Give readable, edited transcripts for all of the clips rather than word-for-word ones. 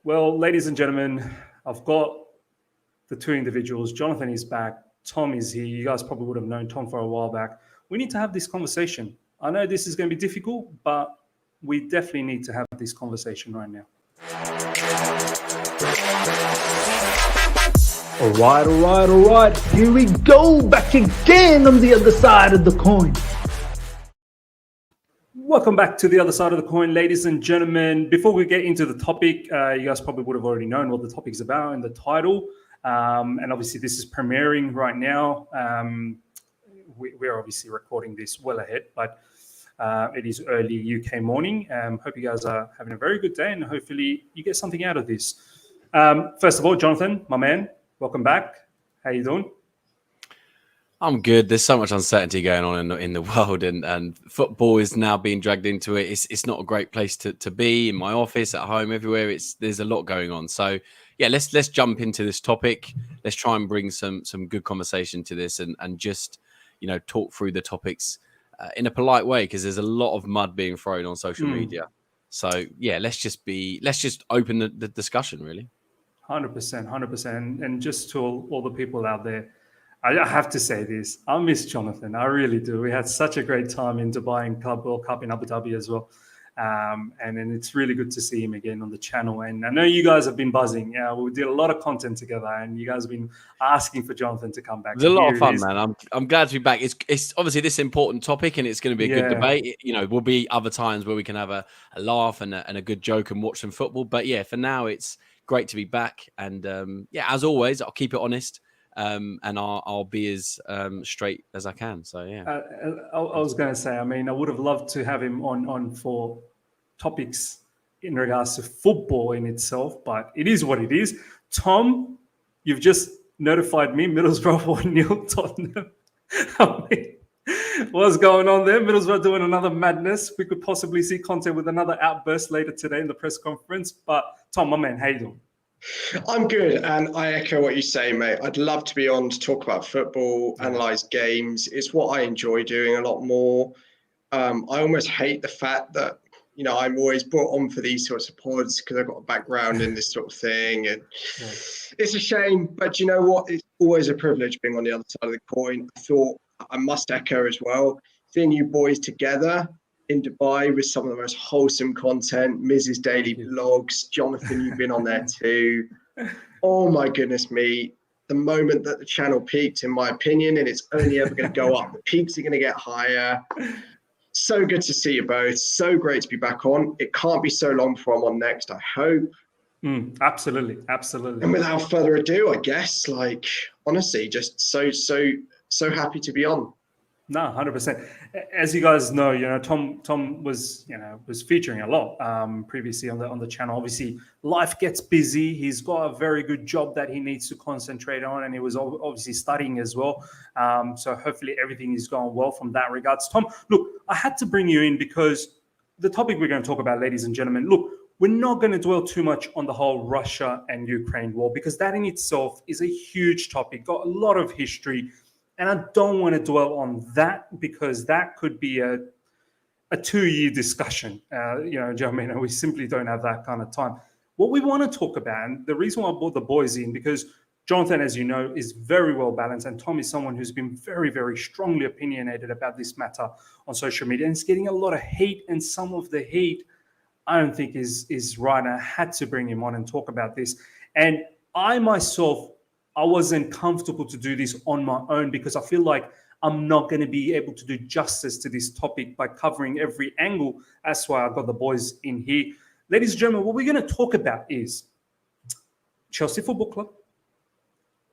Well, ladies and gentlemen, I've got the two individuals. Johnathan is back. Tom is here. You guys probably would have known Tom for a while back. We need to have this conversation. I know this is going to be difficult, but we definitely need to have this conversation right now. All right. Here we go, back again on the other side of the coin. Welcome back to the other side of the coin, ladies and gentlemen. Before we get into the topic, you guys probably would have already known what the topic is about in the title. And obviously, this is premiering right now. We're obviously recording this well ahead, but it is early UK morning. Hope you guys are having a very good day, and hopefully you get something out of this. First of all, Johnathan, my man, welcome back. How you doing? I'm good. There's so much uncertainty going on in the world, and football is now being dragged into it. It's not a great place to be, in my office, at home, everywhere. There's a lot going on. So yeah, let's jump into this topic. Let's try and bring some good conversation to this, and just talk through the topics in a polite way, because there's a lot of mud being thrown on social media. So yeah, let's just open the discussion, really. 100%. And just to all the people out there, I have to say this. I miss Johnathan. I really do. We had such a great time in Dubai and Club World Cup in Abu Dhabi as well. And then it's really good to see him again on the channel. And I know you guys have been buzzing. Yeah, we did a lot of content together, and you guys have been asking for Johnathan to come back. It's a lot of fun, man. I'm glad to be back. It's obviously this important topic, and it's going to be a good debate. Will be other times where we can have a laugh and a good joke and watch some football. But yeah, for now, it's great to be back. And as always, I'll keep it honest. And I'll be as straight as I can. So yeah, I was going to say, I mean, I would have loved to have him on for topics in regards to football in itself, but it is what it is. Tom, you've just notified me, Middlesbrough 1-0 Tottenham. I mean, what's going on there? Middlesbrough doing another madness. We could possibly see content with another outburst later today in the press conference. But Tom, my man, how you doing? I'm good, and I echo what you say, mate. I'd love to be on to talk about football, analyse games. It's what I enjoy doing a lot more. I almost hate the fact that, I'm always brought on for these sorts of pods because I've got a background in this sort of thing. And it's a shame, but you know what? It's always a privilege being on the other side of the coin. I thought I must echo as well, seeing you boys together in Dubai with some of the most wholesome content, Mrs. Daily Vlogs. Johnathan, you've been on there too. Oh my goodness me. The moment that the channel peaked, in my opinion, and it's only ever going to go up. The peaks are going to get higher. So good to see you both. So great to be back on. It can't be so long before I'm on next, I hope. Absolutely. And without further ado, I guess, honestly, just so happy to be on. No, 100%. As you guys know, Tom was featuring a lot previously on the channel. Obviously, life gets busy. He's got a very good job that he needs to concentrate on, and he was obviously studying as well. So hopefully everything is going well from that regards. Tom, look, I had to bring you in because the topic we're going to talk about, ladies and gentlemen, look, we're not going to dwell too much on the whole Russia and Ukraine war, because that in itself is a huge topic, got a lot of history. And I don't want to dwell on that, because that could be a 2-year discussion. We simply don't have that kind of time. What we want to talk about, and the reason why I brought the boys in, because Johnathan, as you know, is very well balanced, and Tom is someone who's been very, very strongly opinionated about this matter on social media, and it's getting a lot of hate. And some of the hate, I don't think is right. And I had to bring him on and talk about this. And I myself, I wasn't comfortable to do this on my own, because I feel like I'm not going to be able to do justice to this topic by covering every angle. That's why I got the boys in here. Ladies and gentlemen, what we're going to talk about is Chelsea Football Club,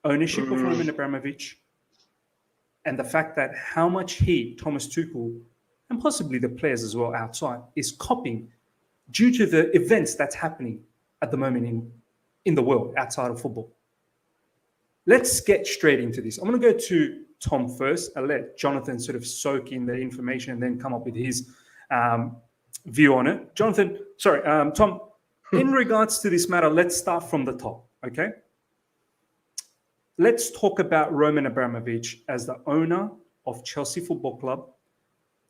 ownership of Roman Abramovich, and the fact that how much heat Thomas Tuchel, and possibly the players as well outside, is copying due to the events that's happening at the moment in the world outside of football. Let's get straight into this. I'm going to go to Tom first. I'll let Johnathan sort of soak in the information and then come up with his view on it. Tom, in regards to this matter, let's start from the top, okay? Let's talk about Roman Abramovich as the owner of Chelsea Football Club.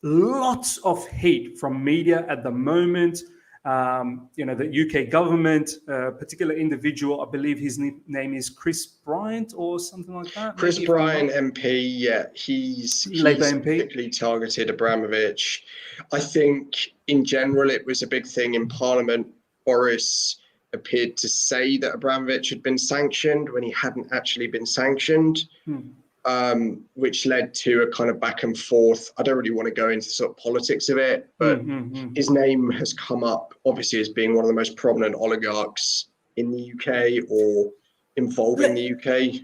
Lots of hate from media at the moment. The UK government, particular individual, I believe his name is Chris Bryant or something like that. Chris Bryant, MP, yeah, he's Labour MP. particularly targeted Abramovich. I think in general it was a big thing in Parliament. Boris appeared to say that Abramovich had been sanctioned when he hadn't actually been sanctioned. Which led to a kind of back and forth. I don't really want to go into sort of politics of it, but his name has come up obviously as being one of the most prominent oligarchs in the UK or involving the UK.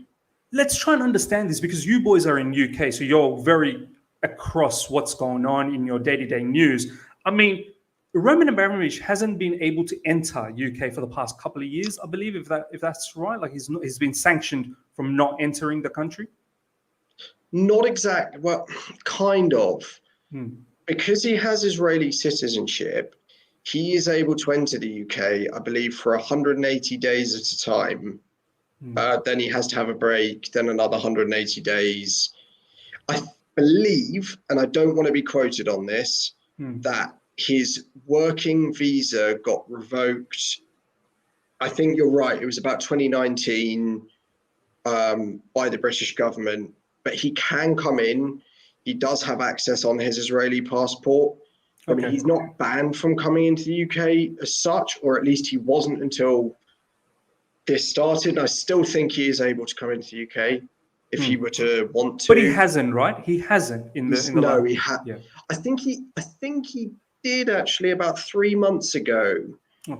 Let's try and understand this, because you boys are in UK, so you're very across what's going on in your day-to-day news. I mean, Roman Abramovich hasn't been able to enter UK for the past couple of years, I believe, if that's right. Like he's been sanctioned from not entering the country. Not exactly. Well, kind of. Because he has Israeli citizenship, he is able to enter the UK, I believe, for 180 days at a time. Then he has to have a break, then another 180 days. I believe, and I don't want to be quoted on this, that his working visa got revoked. I think you're right. It was about 2019 by the British government. But he can come in. He does have access on his Israeli passport. I mean, he's not banned from coming into the UK as such, or at least he wasn't until this started. I still think he is able to come into the UK if he were to want to. But he hasn't, right? He hasn't No, he had. Yeah. I think he did actually about 3 months ago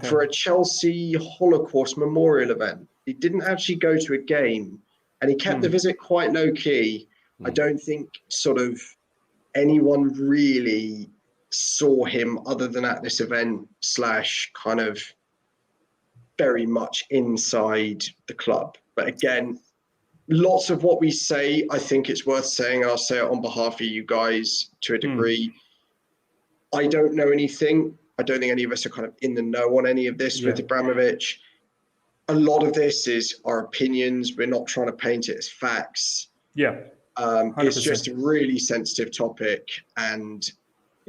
for a Chelsea Holocaust memorial event. He didn't actually go to a game. And he kept the visit quite low key. I don't think sort of anyone really saw him other than at this event / kind of very much inside the club. But again, lots of what we say, I think it's worth saying. I'll say it on behalf of you guys to a degree. I don't know anything. I don't think any of us are kind of in the know on any of this with Abramovich. A lot of this is our opinions. We're not trying to paint it as facts. Yeah. It's just a really sensitive topic. And,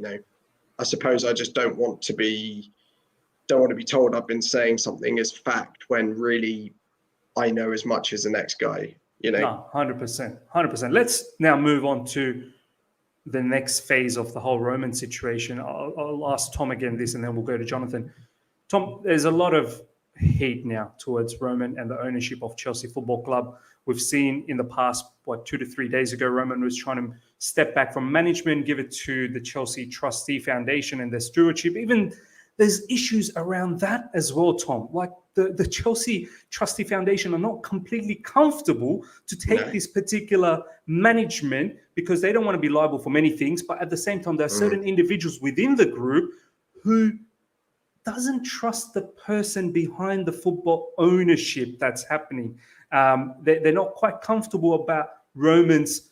I suppose I just don't want to be told I've been saying something as fact when really I know as much as the next guy, No, 100%. 100%. Let's now move on to the next phase of the whole Roman situation. I'll ask Tom again this, and then we'll go to Johnathan. Tom, there's a lot of hate now towards Roman and the ownership of Chelsea Football Club. We've seen in the past, 2 to 3 days ago, Roman was trying to step back from management, give it to the Chelsea Trustee Foundation and their stewardship. Even there's issues around that as well, Tom. Like the Chelsea Trustee Foundation are not completely comfortable to take this particular management because they don't want to be liable for many things. But at the same time, there are certain individuals within the group who doesn't trust the person behind the football ownership that's happening. They're not quite comfortable about Roman's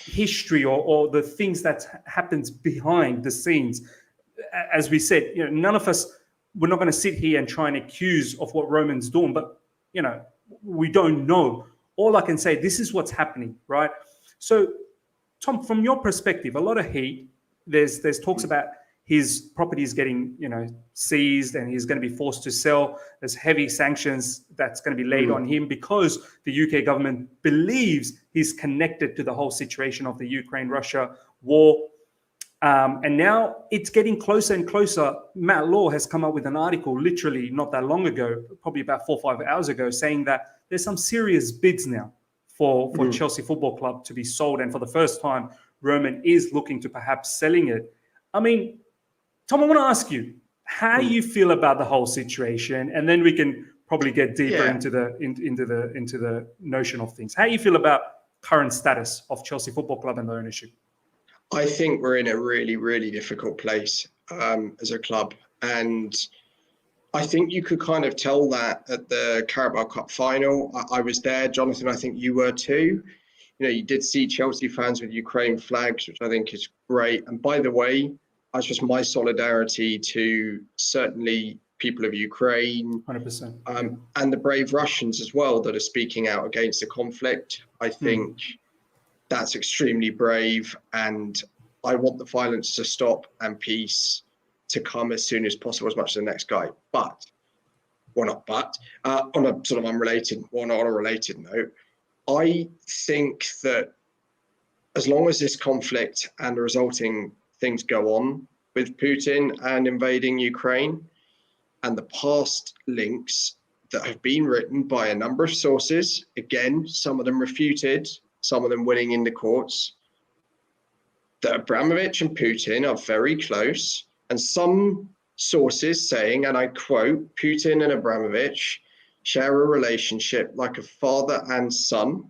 history or the things that happens behind the scenes. As we said, none of us, we're not going to sit here and try and accuse of what Roman's doing, but, we don't know. All I can say, this is what's happening, right? So, Tom, from your perspective, a lot of hate, there's talks about his property is getting, seized and he's going to be forced to sell. There's heavy sanctions that's going to be laid on him because the UK government believes he's connected to the whole situation of the Ukraine-Russia war. And now it's getting closer and closer. Matt Law has come up with an article literally not that long ago, probably about 4 or 5 hours ago, saying that there's some serious bids now for Chelsea Football Club to be sold. And for the first time, Roman is looking to perhaps selling it. I mean, Tom, I want to ask you, how you feel about the whole situation, and then we can probably get deeper into the notion of things. How do you feel about current status of Chelsea Football Club and the ownership? I think we're in a really, really difficult place as a club. And I think you could kind of tell that at the Carabao Cup final. I was there, Jonathan, I think you were too. You did see Chelsea fans with Ukraine flags, which I think is great. And by the way, that's just my solidarity to certainly people of Ukraine 100%. And the brave Russians as well that are speaking out against the conflict. I think that's extremely brave, and I want the violence to stop and peace to come as soon as possible, as much as the next guy. But, well, not but, on a sort of unrelated, well, not on a related note, I think that as long as this conflict and the resulting things go on with Putin and invading Ukraine, and the past links that have been written by a number of sources, again, some of them refuted, some of them winning in the courts, that Abramovich and Putin are very close, and some sources saying, and I quote, Putin and Abramovich share a relationship like a father and son.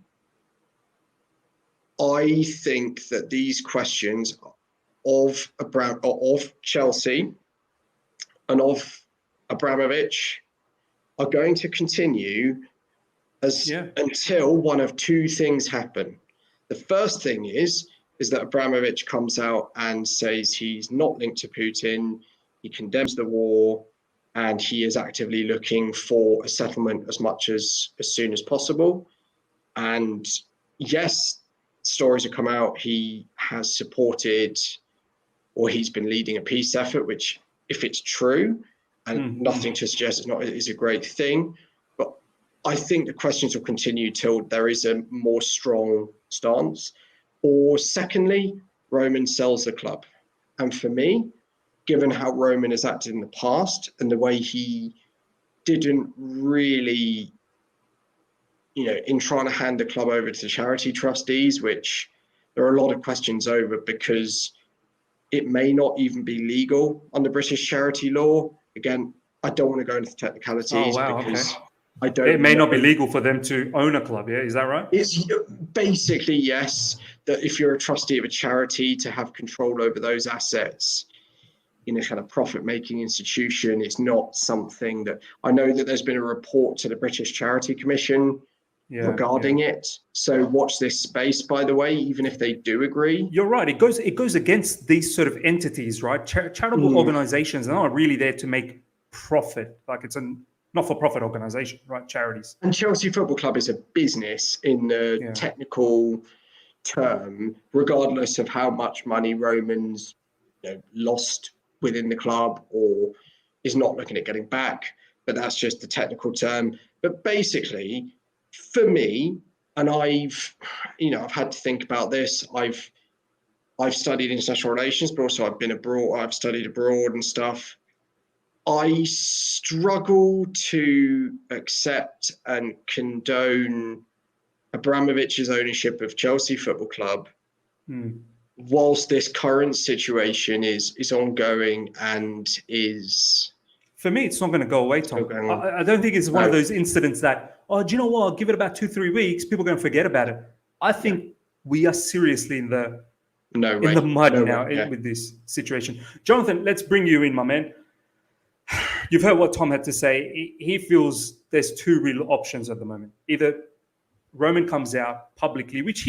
I think that these questions of Chelsea and of Abramovich are going to continue until one of two things happen. The first thing is that Abramovich comes out and says he's not linked to Putin, he condemns the war, and he is actively looking for a settlement as soon as possible. And yes, stories have come out, he has supported, or he's been leading a peace effort, which, if it's true, and nothing to suggest it's not, is a great thing. But I think the questions will continue till there is a more strong stance. Or secondly, Roman sells the club. And for me, given how Roman has acted in the past and the way he didn't really, in trying to hand the club over to the charity trustees, which there are a lot of questions over because it may not even be legal under British charity law. Again, I don't want to go into the technicalities because I don't. It may not be legal for them to own a club. Yeah, is that right? It's basically yes. That if you're a trustee of a charity, to have control over those assets in a kind of profit-making institution, it's not something that I know that there's been a report to the British Charity Commission regarding it. So watch this space, by the way, even if they do agree. You're right. It goes against these sort of entities, right? Charitable organizations are not really there to make profit. Like it's a not-for-profit organization, right? Charities. And Chelsea Football Club is a business in the technical term, regardless of how much money Roman's lost within the club or is not looking at getting back. But that's just the technical term. But basically, for me, and I've had to think about this. I've studied international relations, but also I've been abroad. I've studied abroad and stuff. I struggle to accept and condone Abramovich's ownership of Chelsea Football Club whilst this current situation is ongoing and is... For me, it's not going to go away, Tom. I don't think it's one of those incidents that, do you know what? Give it about 2-3 weeks, people are going to forget about it. I think we are seriously in the mud now with this situation. Johnathan, let's bring you in, my man. You've heard what Tom had to say. He feels there's two real options at the moment. Either Roman comes out publicly, which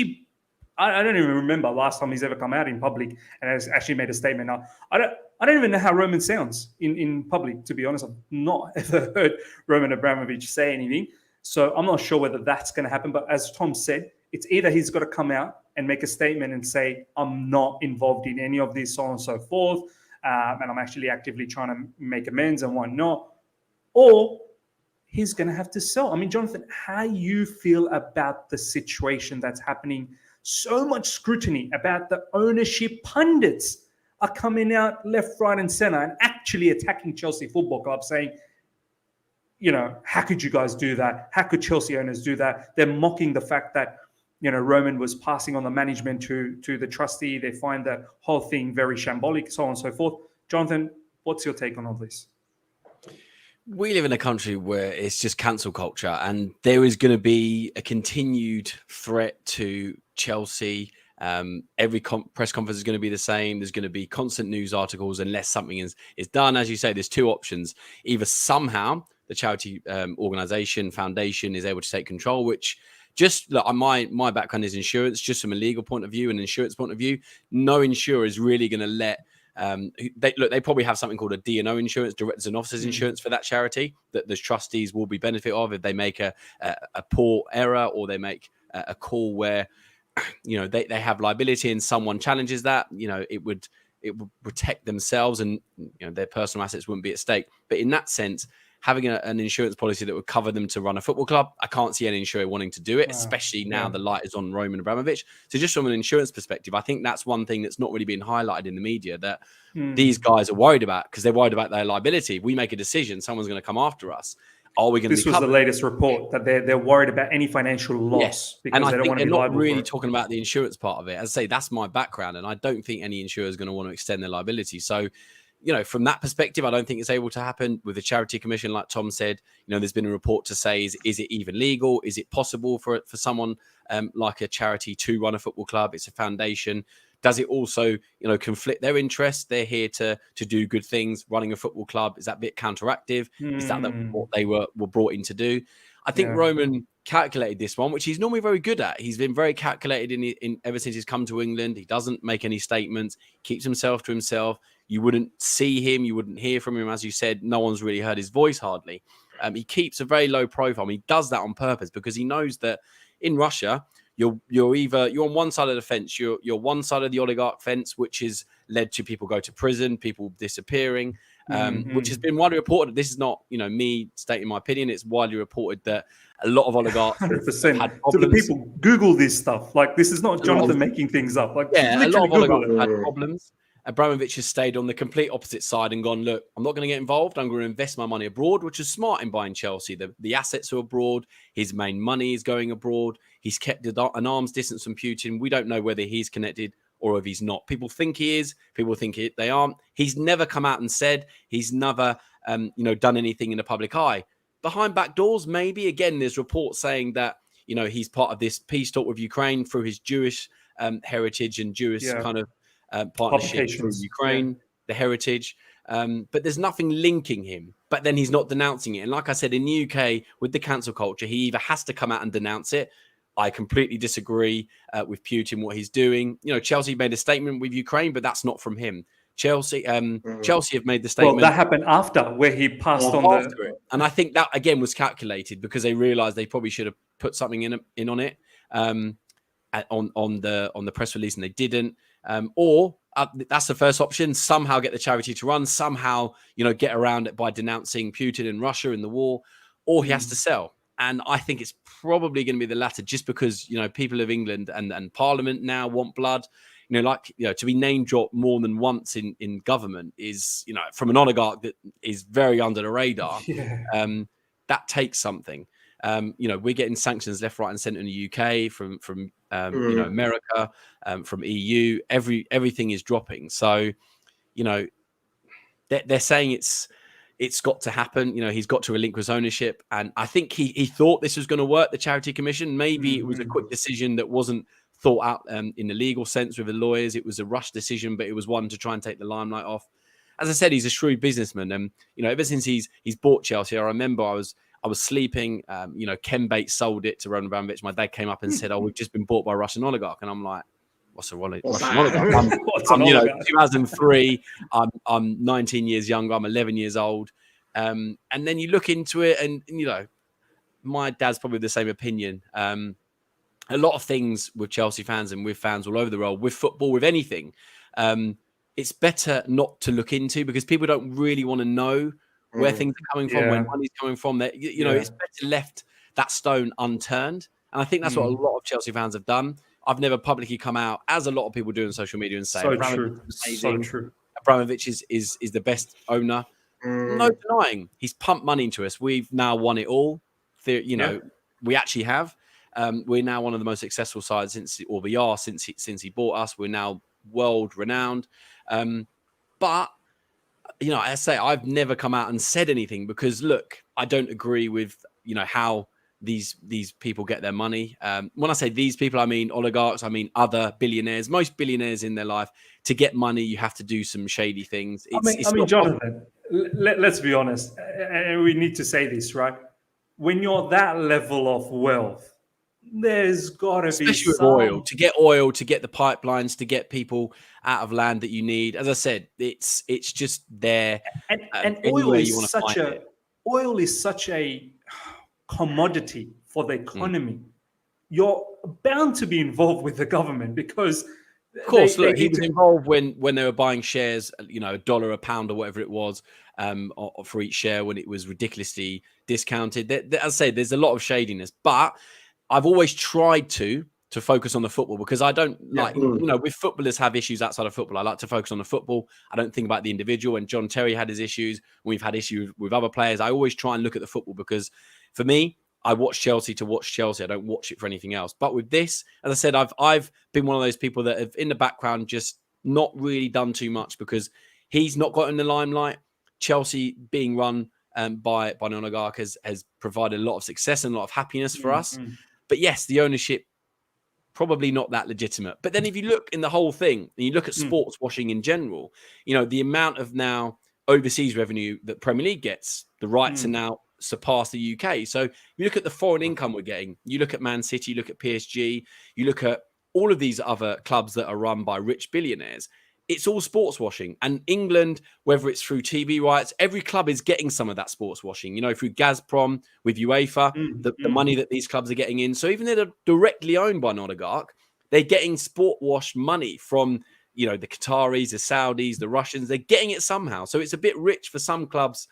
I don't even remember last time he's ever come out in public and has actually made a statement. Now, I don't even know how Roman sounds in public, to be honest. I've not ever heard Roman Abramovich say anything. So I'm not sure whether that's going to happen. But as Tom said, it's either he's got to come out and make a statement and say, I'm not involved in any of this, so on and so forth. And I'm actually actively trying to make amends and whatnot. Or he's going to have to sell. I mean, Johnathan, how you feel about the situation that's happening? So much scrutiny about the ownership. Pundits are coming out left, right, and center and actually attacking Chelsea Football Club, saying, how could you guys do that? How could Chelsea owners do that? They're mocking the fact that, Roman was passing on the management to the trustee. They find the whole thing very shambolic, so on and so forth. Johnathan, what's your take on all this? We live in a country where it's just cancel culture, and there is going to be a continued threat to Chelsea. Every press conference is going to be the same. There's going to be constant news articles unless something is done. As you say, there's two options. Either somehow the charity organization, foundation is able to take control, which just look, my background is insurance, just from a legal point of view and insurance point of view. No insurer is really going to let they probably have something called a D&O insurance, directors and officers insurance for that charity that the trustees will be benefit of if they make a poor error or they make a call where they have liability and someone challenges that. It would it would protect themselves, and their personal assets wouldn't be at stake. But in that sense, having an insurance policy that would cover them to run a football club, I can't see any insurer wanting to do it, especially now the light is on Roman Abramovich. So just from an insurance perspective, I think that's one thing that's not really been highlighted in the media that these guys are worried about, because they're worried about their liability. We make a decision, someone's going to come after us. Are we going to be covered? This was the latest report that they're worried about any financial loss because they don't want to be liable. And I think they're not really talking about the insurance part of it. As I say, that's my background, and I don't think any insurer is going to want to extend their liability. So, from that perspective, I don't think it's able to happen with the Charity Commission. Like Tom said, there's been a report to say, is it even legal? Is it possible for someone like a charity to run a football club? It's a foundation. Does it also, conflict their interests? They're here to do good things. Running a football club, is that a bit counteractive? Is that what they were brought in to do? I think Roman calculated this one, which he's normally very good at. He's been very calculated in ever since he's come to England. He doesn't make any statements, keeps himself to himself. You wouldn't see him, you wouldn't hear from him. As you said, no one's really heard his voice hardly. He keeps a very low profile. He does that on purpose because he knows that in Russia, you're on one side of the fence. You're one side of the oligarch fence, which has led to people go to prison, people disappearing, which has been widely reported. This is not, me stating my opinion. It's widely reported that a lot of oligarchs 100%. had So the problems. people Google this stuff. Like, this is not Johnathan making things up. Like, Yeah, a lot of Google oligarchs had problems. Abramovich has stayed on the complete opposite side and gone, look, I'm not going to get involved. I'm going to invest my money abroad, which is smart in buying Chelsea. The assets are abroad. His main money is going abroad. He's kept an arm's distance from Putin. We don't know whether he's connected or if he's not. People think he is. People think they aren't. He's never come out and said. He's never, done anything in the public eye. Behind back doors, maybe. Again, there's reports saying that, he's part of this peace talk with Ukraine through his Jewish heritage and Jewish kind of partnership with Ukraine, the heritage. But there's nothing linking him. But then he's not denouncing it. And like I said, in the UK, with the cancel culture, he either has to come out and denounce it. I completely disagree with Putin, what he's doing. Chelsea made a statement with Ukraine, but that's not from him. Chelsea have made the statement. Well, that happened after, where he passed on it. And I think that, again, was calculated because they realised they probably should have put something in on it on the press release, and they didn't. Or that's the first option. Somehow get the charity to run. Somehow, get around it by denouncing Putin and Russia in the war. Or he has to sell. And I think it's probably going to be the latter, just because people of England and Parliament now want blood. To be name dropped more than once in government is, from an oligarch that is very under the radar. That takes something. We're getting sanctions left, right, and centre in the UK from America, from EU. Everything is dropping. So, they're saying it's got to happen. He's got to relinquish ownership, and I think he thought this was going to work. The Charity Commission, maybe it was a quick decision that wasn't thought out in the legal sense with the lawyers. It was a rush decision, but it was one to try and take the limelight off. As I said, he's a shrewd businessman, and ever since he's bought Chelsea, I remember I was sleeping. Ken Bates sold it to Roman Abramovich. My dad came up and said, "Oh, we've just been bought by a Russian oligarch," and I'm like, "What's a Russian oligarch?" I'm 2003. I'm 19 years younger. I'm 11 years old. And then you look into it, and my dad's probably the same opinion. A lot of things with Chelsea fans and with fans all over the world, with football, with anything, it's better not to look into, because people don't really want to know where things are coming from, where money's coming from. That it's better left that stone unturned. And I think that's what a lot of Chelsea fans have done. I've never publicly come out, as a lot of people do on social media, and say, So true. Abramovich is the best owner. No denying. He's pumped money into us. We've now won it all. We actually have. We're now one of the most successful sides since he bought us. We're now world renowned. But I say, I've never come out and said anything, because look, I don't agree with how these people get their money. When I say these people, I mean oligarchs. I mean other billionaires. Most billionaires in their life, to get money, you have to do some shady things. Johnathan, let's be honest, and we need to say this, right? When you're that level of wealth, there's got to be especially with oil, to get the pipelines, to get people out of land that you need. As I said, it's just there. And oil is such a commodity for the economy. You're bound to be involved with the government, because Of course, they look, he need was to. involved when they were buying shares, $1 a pound or whatever it was, for each share when it was ridiculously discounted. As I say, there's a lot of shadiness, but I've always tried to focus on the football because I don't like, with footballers have issues outside of football. I like to focus on the football. I don't think about the individual. And John Terry had his issues. We've had issues with other players. I always try and look at the football because for me, I watch Chelsea to watch Chelsea. I don't watch it for anything else. But with this, as I said, I've been one of those people that have in the background just not really done too much because he's not got in the limelight. Chelsea being run by an oligarch has provided a lot of success and a lot of happiness for us. But yes, the ownership probably not that legitimate. But then if you look in the whole thing and you look at sports washing in general, the amount of now overseas revenue that Premier League gets, the rights are now surpass the UK. So you look at the foreign income we're getting, you look at Man City, you look at PSG, you look at all of these other clubs that are run by rich billionaires. It's all sports washing. And England, whether it's through TV rights, every club is getting some of that sports washing, through Gazprom, with UEFA, the money that these clubs are getting in. So even though they're directly owned by an oligarch, they're getting sport wash money from, the Qataris, the Saudis, the Russians. They're getting it somehow. So it's a bit rich for some clubs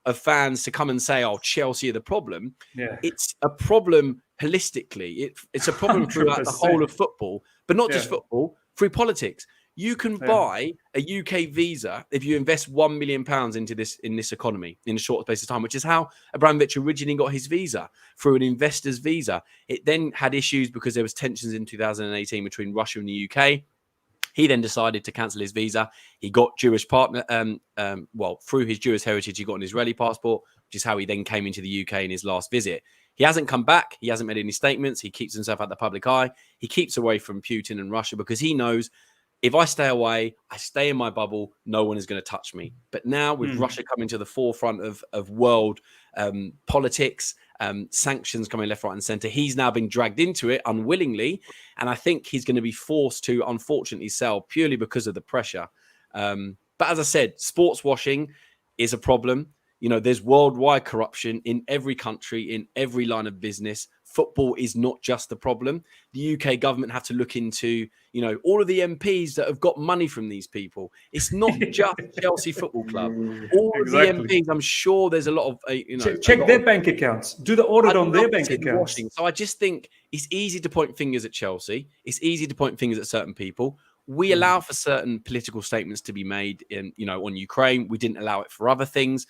of fans to come and say, "Oh, Chelsea are the problem." Yeah. It's a problem holistically. It's a problem throughout the whole of football, but not just football, through politics. You can buy a UK visa if you invest £1 million into in this economy in a short space of time, which is how Abramovich originally got his visa, through an investor's visa. It then had issues because there was tensions in 2018 between Russia and the UK. He then decided to cancel his visa. He got Jewish partner, through his Jewish heritage, he got an Israeli passport, which is how he then came into the UK in his last visit. He hasn't come back. He hasn't made any statements. He keeps himself out the public eye. He keeps away from Putin and Russia because he knows if I stay away, I stay in my bubble, no one is going to touch me. But now with Russia coming to the forefront of world politics, sanctions coming left, right and center, he's now been dragged into it unwillingly. And I think he's going to be forced to, unfortunately, sell purely because of the pressure. But as I said, sports washing is a problem. There's worldwide corruption in every country, in every line of business. Football is not just the problem. The UK government have to look into, all of the MPs that have got money from these people. It's not just Chelsea Football Club. All of the MPs, I'm sure there's a lot of, check their bank accounts. Do the audit on their bank accounts. Washing. So I just think it's easy to point fingers at Chelsea. It's easy to point fingers at certain people. We allow for certain political statements to be made on Ukraine. We didn't allow it for other things.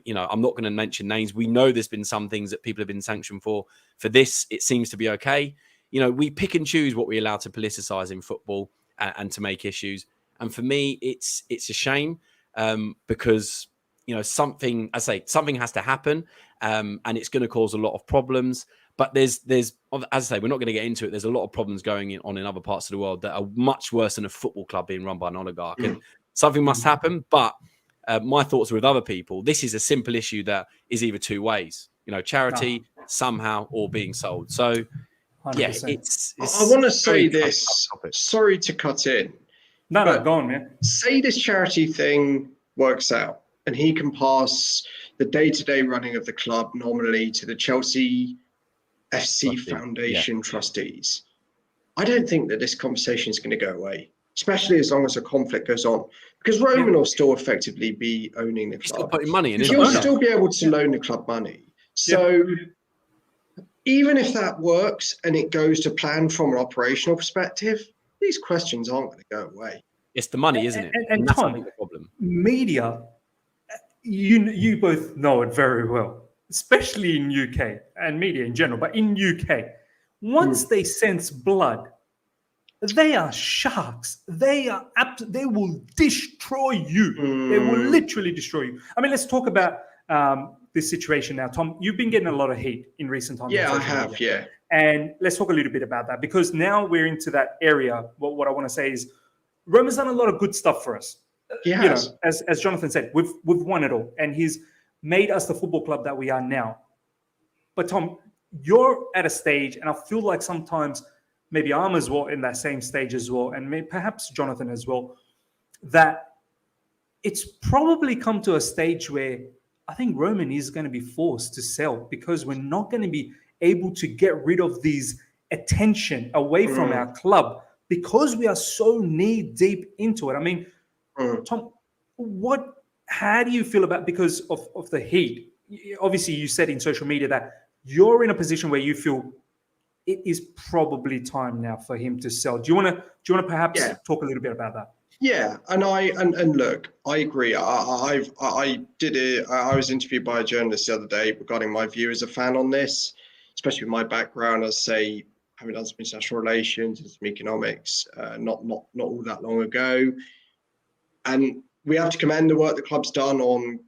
I'm not going to mention names. We know there's been some things that people have been sanctioned for. For this, it seems to be okay. We pick and choose what we allow to politicize in football and to make issues. And for me, it's a shame because something has to happen, and it's going to cause a lot of problems. But there's as I say, we're not going to get into it. There's a lot of problems going on in other parts of the world that are much worse than a football club being run by an oligarch. And something must happen, but. My thoughts are with other people. This is a simple issue that is either two ways, charity somehow or being sold. So, 100%. Yeah, it's I want to say this. Sorry to cut in. No, go on, man. Say this charity thing works out and he can pass the day-to-day running of the club nominally to the Chelsea FC Foundation trustees. I don't think that this conversation is going to go away, especially as long as a conflict goes on. Because Roman will still effectively be owning the club. He's still putting money in. He'll still be able to loan the club money. So even if that works and it goes to plan from an operational perspective, these questions aren't going to go away. It's the money, isn't it? And that's Tom, the problem. Media, you both know it very well, especially in UK and media in general. But in UK, once they sense blood, they are sharks. They will destroy you. They will literally destroy you. I mean, let's talk about this situation now. Tom, you've been getting a lot of hate in recent times. Yeah, I have, yeah. And let's talk a little bit about that because now we're into that area. What I want to say is Roman's done a lot of good stuff for us. Yes. As Johnathan said, we've won it all. And he's made us the football club that we are now. But Tom, you're at a stage, and I feel like sometimes maybe I'm as well in that same stage as well, and maybe perhaps Johnathan as well, that it's probably come to a stage where I think Roman is going to be forced to sell because we're not going to be able to get rid of these attention away from our club because we are so knee deep into it. I mean, Tom, how do you feel about, because of the heat? Obviously, you said in social media that you're in a position where you feel it is probably time now for him to sell. Do you want to perhaps talk a little bit about that? Yeah, and look, I agree. I was interviewed by a journalist the other day regarding my view as a fan on this, especially with my background. As say, having done some international relations and some economics, not all that long ago, and we have to commend the work the club's done on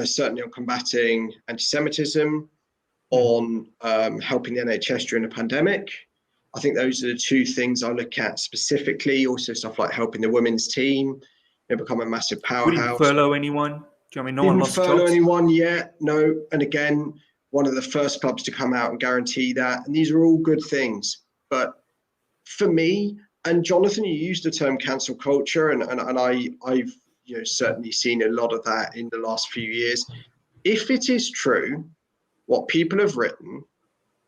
certainly on combating anti-Semitism, on helping the NHS during the pandemic. I think those are the two things I look at specifically. Also, stuff like helping the women's team become a massive powerhouse. We didn't furlough anyone. Do you know what I mean? No one lost furlough jobs. anyone yet? No. And again, one of the first clubs to come out and guarantee that. And these are all good things. But for me, and Johnathan, you used the term cancel culture, and I've certainly seen a lot of that in the last few years. If it is true, what people have written,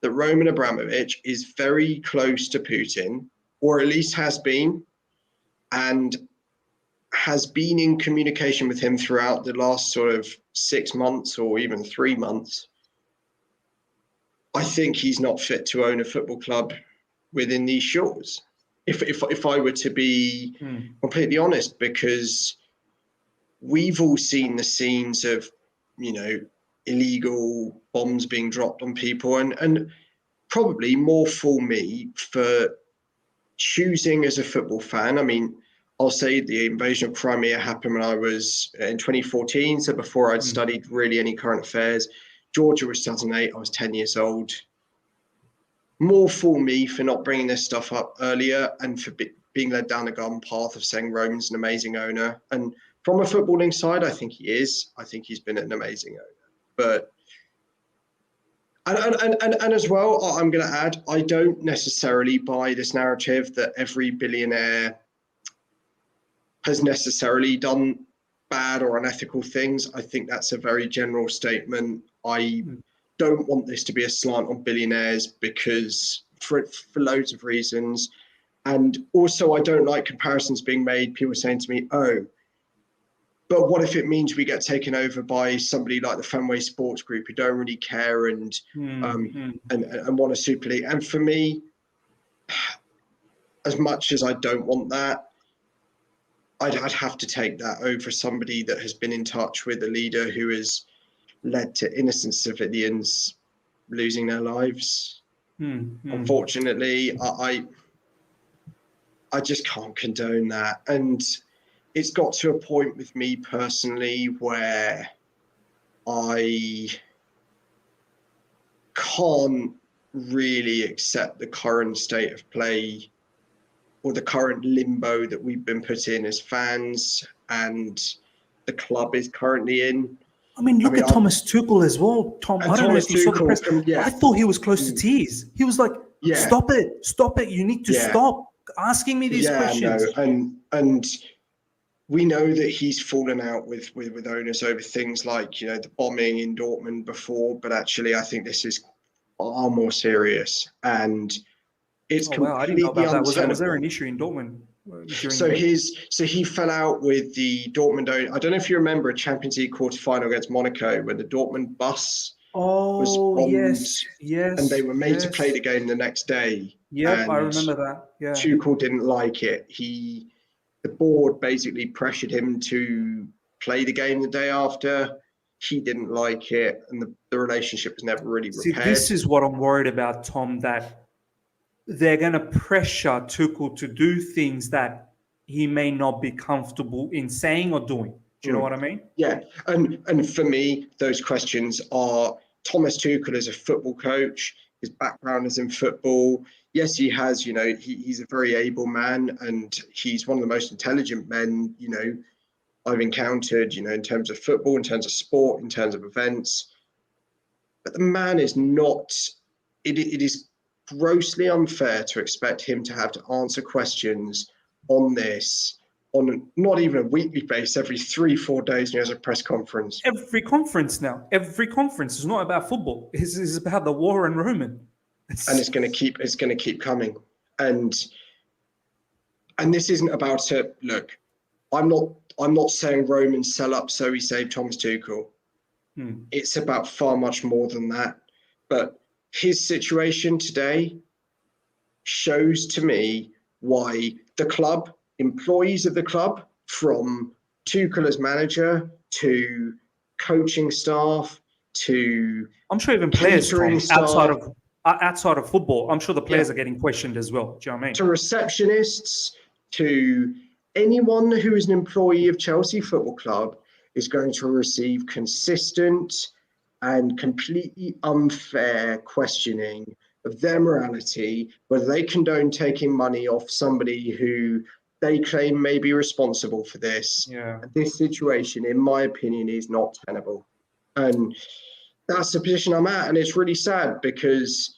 that Roman Abramovich is very close to Putin, or at least has been, and has been in communication with him throughout the last sort of 6 months or even 3 months, I think he's not fit to own a football club within these shores. If I were to be completely honest, because we've all seen the scenes of, illegal bombs being dropped on people, and probably more for me for choosing as a football fan. I mean, I'll say the invasion of Crimea happened when I was in 2014, so before I'd studied really any current affairs. Georgia was 2008, I was 10 years old. More for me for not bringing this stuff up earlier, and for being led down the garden path of saying Roman's an amazing owner. And from a footballing side, I think he is. I think he's been an amazing owner. But and as well, I'm going to add, I don't necessarily buy this narrative that every billionaire has necessarily done bad or unethical things. I think that's a very general statement. I don't want this to be a slant on billionaires, because for loads of reasons. And also, I don't like comparisons being made. People saying to me, oh, but what if it means we get taken over by somebody like the Fenway Sports Group who don't really care and want a Super League? And for me, as much as I don't want that, I'd have to take that over somebody that has been in touch with a leader who has led to innocent civilians losing their lives. Unfortunately, I just can't condone that. And it's got to a point with me personally where I can't really accept the current state of play, or the current limbo that we've been put in as fans and the club is currently in. I mean, look at Thomas Tuchel as well, Tom. I don't know if you saw the press. I thought he was close to tears. He was like, stop it. You need to stop asking me these questions. No. And we know that he's fallen out with owners over things like, the bombing in Dortmund before, but actually I think this is far more serious. And it's completely I didn't know about that. Was there an untenable. issue in Dortmund? So he fell out with the Dortmund owner. I don't know if you remember a Champions League quarter-final against Monaco when the Dortmund bus was bombed, yes, and they were made to play the game the next day. Yeah, I remember that. Yeah, Tuchel didn't like it. The board basically pressured him to play the game the day after. He didn't like it, and the relationship was never really repaired. See, this is what I'm worried about, Tom, that they're going to pressure Tuchel to do things that he may not be comfortable in saying or doing. Do you know what I mean? Yeah, and for me, those questions are Thomas Tuchel as a football coach. His background is in football. Yes, he has, he's a very able man, and he's one of the most intelligent men, I've encountered, in terms of football, in terms of sport, in terms of events. But the man is not, it is grossly unfair to expect him to have to answer questions on this on not even a weekly basis, every 3-4 days when he has a press conference. Every conference is not about football. It's about the war in Roman. And it's going to keep coming. And and this isn't about it. Look, I'm not saying Roman sell up so he saved Thomas Tuchel. It's about far much more than that. But his situation today shows to me why the club, employees of the club, from Tuchel as manager to coaching staff to I'm sure even players, Tom, staff, outside of football, I'm sure the players are getting questioned as well. Do you know what I mean? to receptionists, to anyone who is an employee of Chelsea Football Club is going to receive consistent and completely unfair questioning of their morality, whether they condone taking money off somebody who they claim may be responsible for this. Yeah. This situation, in my opinion, is not tenable. And that's the position I'm at. And it's really sad because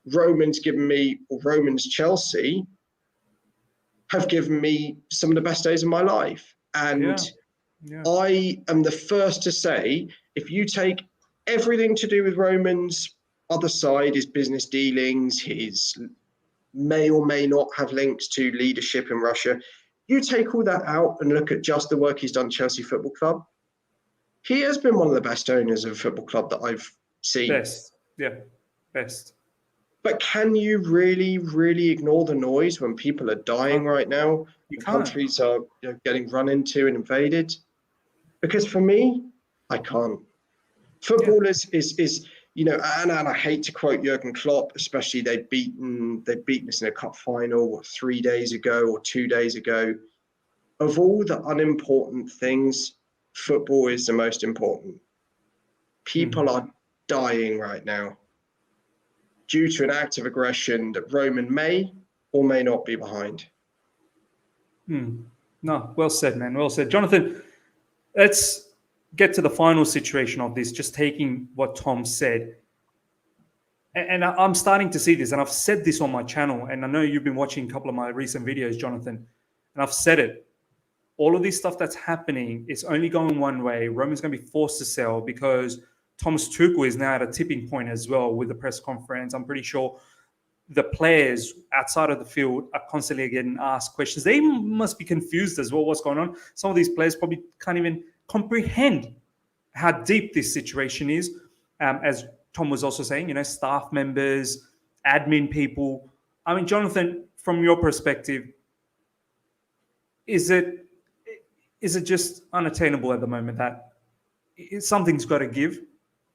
Roman's Chelsea have given me some of the best days of my life. And I am the first to say, if you take everything to do with Roman's other side, his business dealings, his may or may not have links to leadership in Russia, you take all that out and look at just the work he's done at Chelsea Football Club. He has been one of the best owners of a football club that I've seen. Best. But can you really, really ignore the noise when people are dying right now? Countries are getting run into and invaded? Because for me, I can't. Football is and I hate to quote Jurgen Klopp, especially they've beaten us in a cup final 3 days ago or 2 days ago. Of all the unimportant things, football is the most important. People are dying right now due to an act of aggression that Roman may or may not be behind. No, well said, man. Well said. Johnathan, let's get to the final situation of this, just taking what Tom said. And I'm starting to see this, and I've said this on my channel, and I know you've been watching a couple of my recent videos, Johnathan, and I've said it. All of this stuff that's happening is only going one way. Roman's going to be forced to sell because Thomas Tuchel is now at a tipping point as well with the press conference. I'm pretty sure the players outside of the field are constantly getting asked questions. They must be confused as well what's going on. Some of these players probably can't even comprehend how deep this situation is. As Tom was also saying, staff members, admin people. I mean, Johnathan, from your perspective, is it just unattainable at the moment that something's got to give,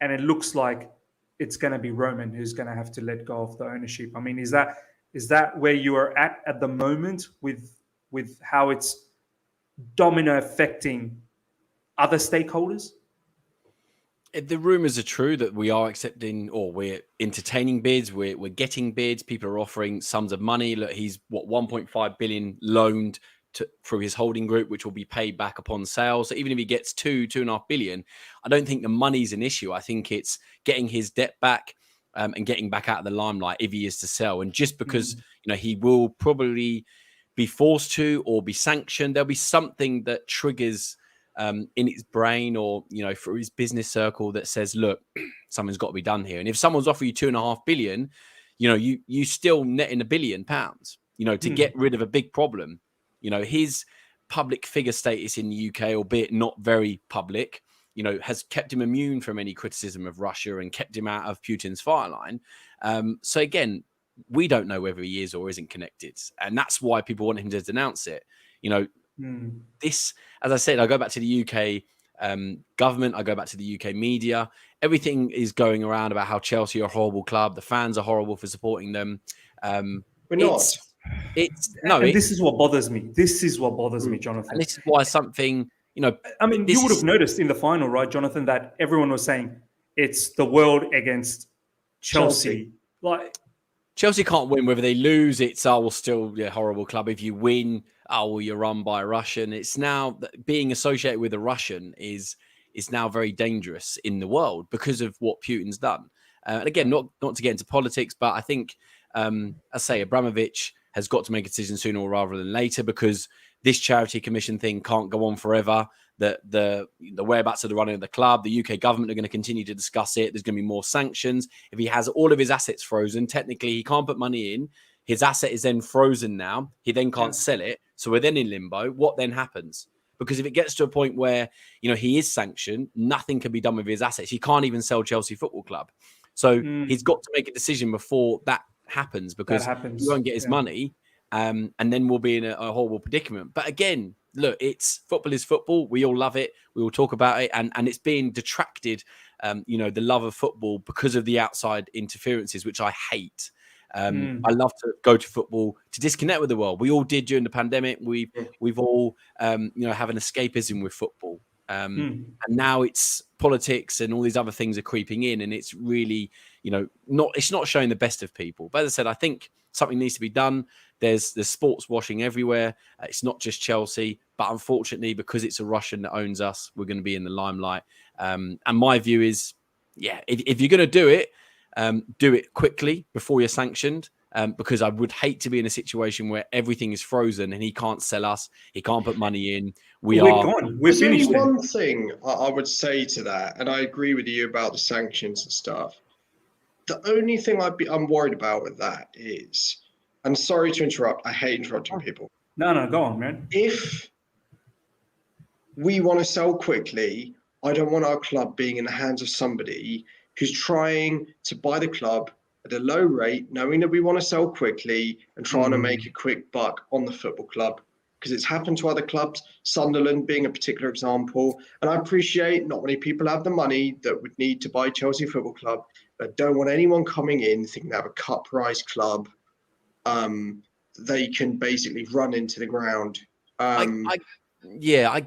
and it looks like it's going to be Roman who's going to have to let go of the ownership? I mean, is that where you are at the moment with how it's domino affecting other stakeholders? The rumours are true that we are accepting, or we're entertaining bids. We're getting bids. People are offering sums of money. Look, he's 1.5 billion loaned through his holding group, which will be paid back upon sale. So even if he gets 2.5 billion, I don't think the money's an issue. I think it's getting his debt back and getting back out of the limelight if he is to sell. And just because he will probably be forced to or be sanctioned, there'll be something that triggers in his brain or through his business circle that says, look, something's got to be done here. And if someone's offering you 2.5 billion, you still net in £1 billion, to get rid of a big problem. His public figure status in the UK, albeit not very public, has kept him immune from any criticism of Russia and kept him out of Putin's fireline. So again, we don't know whether he is or isn't connected. And that's why people want him to denounce it. This, as I said, I go back to the UK government, I go back to the UK media. Everything is going around about how Chelsea are a horrible club. The fans are horrible for supporting them. We're not. This is what bothers me. This is what bothers me, Johnathan. And this is why something, I mean, you would have noticed in the final, right, Johnathan, that everyone was saying it's the world against Chelsea. Like, Chelsea can't win. Whether they lose, it's still a horrible club. If you win, you're run by a Russian. It's now being associated with a Russian is now very dangerous in the world because of what Putin's done. And again, not to get into politics, but I think, Abramovich has got to make a decision sooner rather than later, because this charity commission thing can't go on forever. The whereabouts of the running of the club, the UK government are going to continue to discuss it. There's going to be more sanctions. If he has all of his assets frozen, technically he can't put money in. His asset is then frozen now. He then can't sell it. So we're then in limbo. What then happens? Because if it gets to a point where, he is sanctioned, nothing can be done with his assets. He can't even sell Chelsea Football Club. So he's got to make a decision before that happens, because he won't get his money. And then we'll be in a horrible predicament. But again, look, football is football. We all love it. We all talk about it. And it's being detracted, the love of football because of the outside interferences, which I hate. I love to go to football to disconnect with the world. We all did during the pandemic. We've all, have an escapism with football. And now it's politics and all these other things are creeping in, and it's really, it's not showing the best of people. But as I said, I think something needs to be done. There's sports washing everywhere. It's not just Chelsea, but unfortunately, because it's a Russian that owns us, we're going to be in the limelight. And my view is, if you're going to do it quickly before you're sanctioned, because I would hate to be in a situation where everything is frozen and he can't sell us, he can't put money in. We're gone. We're finished. There's only one thing I would say to that, and I agree with you about the sanctions and stuff. The only thing I'm worried about with that is, and sorry to interrupt, I hate interrupting people. No, go on, man. If we want to sell quickly, I don't want our club being in the hands of somebody who's trying to buy the club at a low rate, knowing that we want to sell quickly and trying to make a quick buck on the football club. Because it's happened to other clubs, Sunderland being a particular example. And I appreciate not many people have the money that would need to buy Chelsea Football Club. But I don't want anyone coming in thinking they have a cut-price club. They can basically run into the ground. I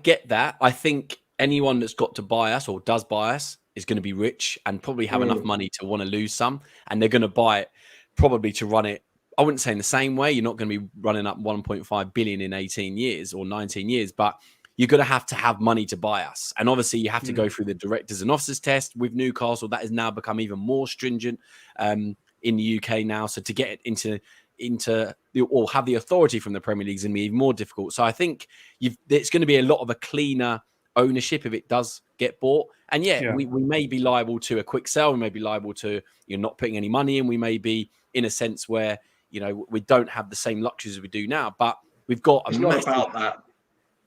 get that. I think anyone that's got to buy us or does buy us is going to be rich and probably have enough money to want to lose some. And they're going to buy it probably to run it. I wouldn't say in the same way. You're not going to be running up 1.5 billion in 18 years or 19 years, but you're going to have money to buy us. And obviously you have to go through the directors and officers test with Newcastle. That has now become even more stringent in the UK now. So to get it into or have the authority from the Premier League is going to be even more difficult. So I think it's going to be a lot of a cleaner ownership if it does get bought. And we may be liable to a quick sell. We may be liable to not putting any money in. We may be in a sense where we don't have the same luxuries as we do now. But we've got it's not about that.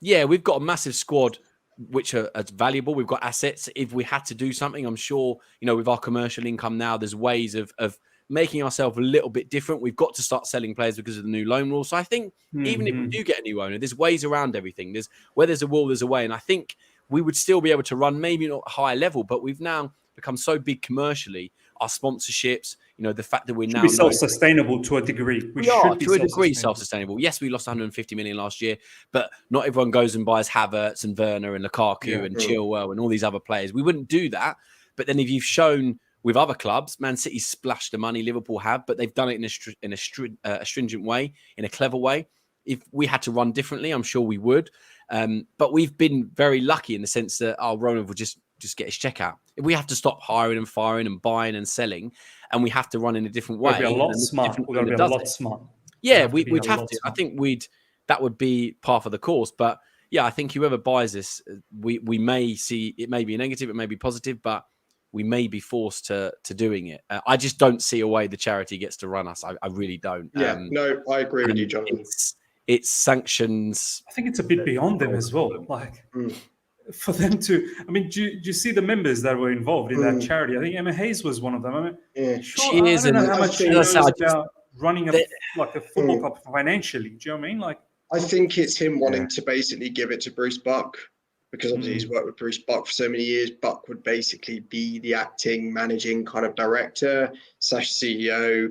Yeah, we've got a massive squad which are valuable. We've got assets. If we had to do something, I'm sure with our commercial income now, there's ways of making ourselves a little bit different. We've got to start selling players because of the new loan rule. So I think even if we do get a new owner, there's ways around everything. Where there's a will, there's a way. And I think we would still be able to run, maybe not a higher level, but we've now become so big commercially. Our sponsorships, the fact that we're now be self-sustainable to a degree. We are to a degree self-sustainable. Yes, we lost 150 million last year, but not everyone goes and buys Havertz and Werner and Lukaku and Chilwell and all these other players. We wouldn't do that. But then if you've shown with other clubs, Man City splashed the money, Liverpool have, but they've done it in a stringent way, in a clever way. If we had to run differently, I'm sure we would. But we've been very lucky in the sense that Ronan will just get his check out. If we have to stop hiring and firing and buying and selling, and we have to run in a different way, we're a lot smart. We're going to be a lot smart. Yeah, we'd have to. I think that would be part of the course. But yeah, I think whoever buys this, we may see it may be negative, it may be positive, but we may be forced to doing it. I just don't see a way the charity gets to run us. I really don't. Yeah, no, I agree with you, Jonathan. It's sanctions. I think it's a bit beyond them as well. For them to, do you see the members that were involved in that charity? I think Emma Hayes was one of them. She is. I don't know how much she knows about running a football club financially. Do you know what I mean? I think it's him wanting to basically give it to Bruce Buck, because obviously he's worked with Bruce Buck for so many years. Buck would basically be the acting, managing kind of director / CEO.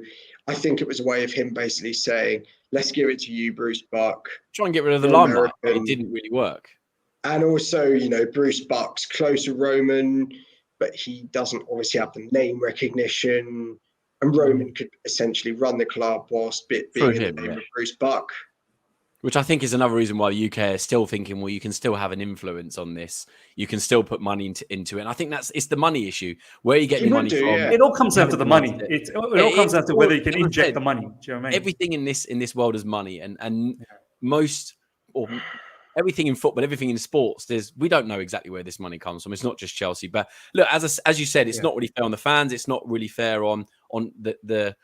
I think it was a way of him basically saying, let's give it to you, Bruce Buck. Try and get rid of the limelight. It didn't really work. And also, Bruce Buck's close to Roman, but he doesn't obviously have the name recognition. And Roman could essentially run the club whilst being in the name of Bruce Buck. Which I think is another reason why the UK is still thinking, well, you can still have an influence on this. You can still put money into it. And I think it's the money issue. Where are you getting money from? Yeah. It all comes down to the money. It all comes down to whether you can inject the money. Do you know what I mean? Everything in this world is money. And most, or everything in football, everything in sports, we don't know exactly where this money comes from. It's not just Chelsea. But look, as you said, it's not really fair on the fans. It's not really fair on the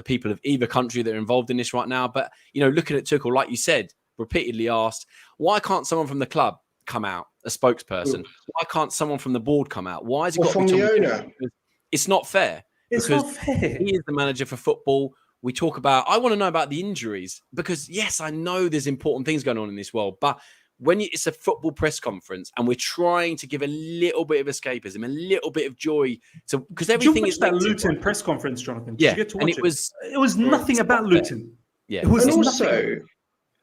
people of either country that are involved in this right now. But, looking at Tuchel, like you said, repeatedly asked, why can't someone from the club come out, a spokesperson? Why can't someone from the board come out? Why has it got to be from the owner? It's not fair. It's not fair. He is the manager for football. We talk about, I want to know about the injuries because, yes, I know there's important things going on in this world, but when it's a football press conference and we're trying to give a little bit of escapism, a little bit of joy, because everything is that Luton press conference, Jonathan. Did you get to watch it was nothing about Luton. Yeah, it was and nothing. Also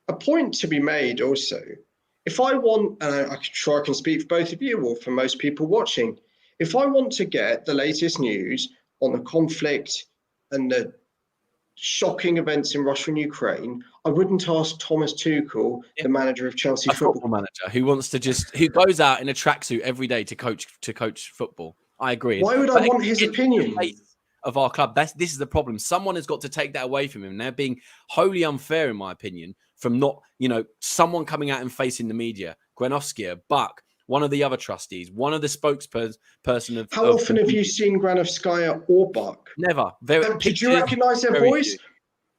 a point to be made. Also, if I want, and I'm sure I can speak for both of you or for most people watching, if I want to get the latest news on the conflict and the shocking events in Russia and Ukraine, I wouldn't ask Thomas Tuchel, the manager of Chelsea football manager, who wants to who goes out in a tracksuit every day to coach football. I agree. Why would I want his opinion? Of our club, this is the problem. Someone has got to take that away from him. They're being wholly unfair, in my opinion, from not, someone coming out and facing the media. Granovsky, Buck, one of the other trustees, one of the spokesperson of. How often have you seen Granovskaya or Buck? Never. Did you recognise their voice?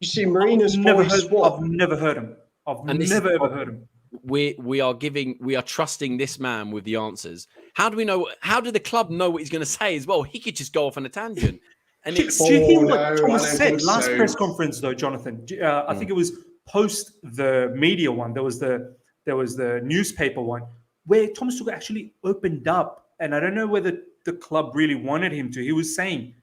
You see Marina's voice. I've never heard him. I've never ever heard him. We are trusting this man with the answers. How do we know? How do the club know what he's going to say as well? He could just go off on a tangent. And do you hear what Thomas said last press conference, though, Jonathan? I think it was post the media one. There was the newspaper one where Thomas Tuchel actually opened up, and I don't know whether the club really wanted him to. He was saying,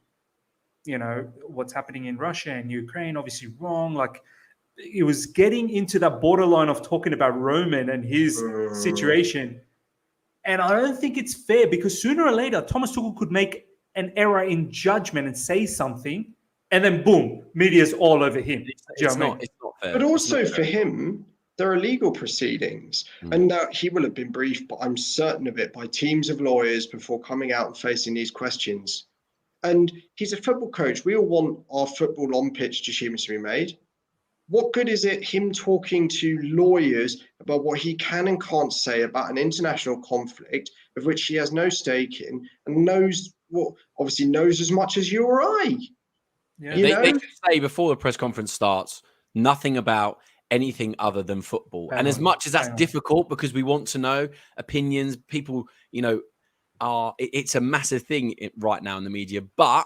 what's happening in Russia and Ukraine, obviously wrong. Like, he was getting into that borderline of talking about Roman and his situation. And I don't think it's fair because sooner or later, Thomas Tuchel could make an error in judgment and say something, and then boom, media's all over him. It's not fair. But also for him, there are legal proceedings, and he will have been briefed, but I'm certain of it, by teams of lawyers before coming out and facing these questions. And he's a football coach. We all want our football on-pitch achievements to be made. What good is it him talking to lawyers about what he can and can't say about an international conflict of which he has no stake in and knows as much as you or I? Yeah. They should say before the press conference starts nothing about anything other than football. And as much as that's difficult because we want to know opinions, people, it's a massive thing right now in the media. But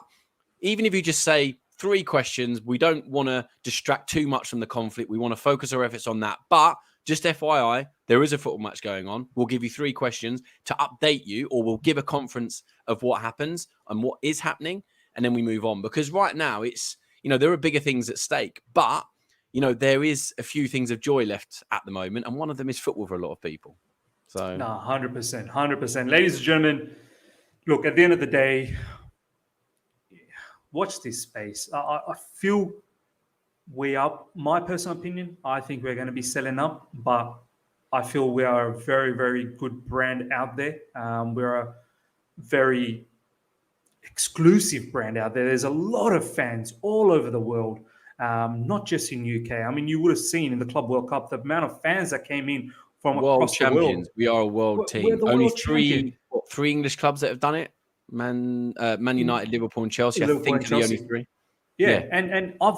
even if you just say 3 questions, we don't want to distract too much from the conflict. We want to focus our efforts on that. But just FYI, there is a football match going on. We'll give you 3 questions to update you, or we'll give a conference of what happens and what is happening. And then we move on. Because right now it's, there are bigger things at stake. But, there is a few things of joy left at the moment. And one of them is football for a lot of people. So, no, 100%, 100%. Ladies and gentlemen, look, at the end of the day, watch this space. I feel we are, my personal opinion, I think we're going to be selling up, but I feel we are a very, very good brand out there. We're a very exclusive brand out there. There's a lot of fans all over the world, not just in UK. I mean, you would have seen in the Club World Cup the amount of fans that came in from world across champions. the world. We are a world team. Only 3 English clubs that have done it. Man United, Liverpool, and Chelsea. I think are the only 3. Yeah, and I've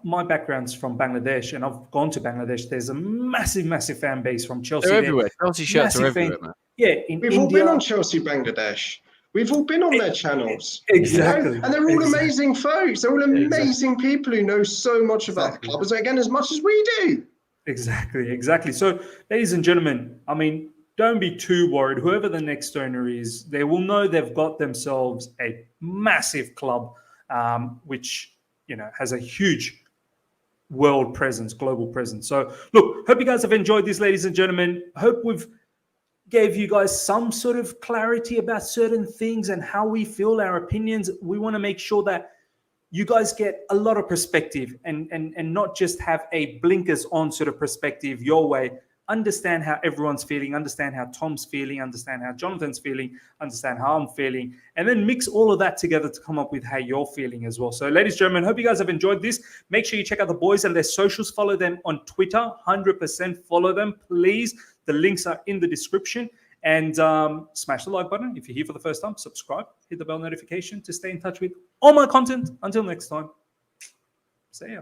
my background's from Bangladesh, and I've gone to Bangladesh. There's a massive fan base from Chelsea. They're everywhere. Chelsea shirts are everywhere, man. Yeah, we've all been on Chelsea Bangladesh. We've all been on their channels. Exactly. And they're all amazing folks. They're all amazing people who know so much about the club, as much as we do. Exactly. So, ladies and gentlemen, I mean, don't be too worried. Whoever the next owner is, they will know they've got themselves a massive club, which, has a huge world presence, global presence. So, look, hope you guys have enjoyed this, ladies and gentlemen. Hope we've gave you guys some sort of clarity about certain things and how we feel, our opinions. We want to make sure that you guys get a lot of perspective and not just have a blinkers on sort of perspective your way. Understand how everyone's feeling, understand how Tom's feeling, understand how Jonathan's feeling, understand how I'm feeling, and then mix all of that together to come up with how you're feeling as well. So, ladies and gentlemen, hope you guys have enjoyed this. Make sure you check out the boys and their socials. Follow them on Twitter. 100% follow them, please. The links are in the description. And smash the like button if you're here for the first time. Subscribe. Hit the bell notification to stay in touch with all my content. Until next time, see ya.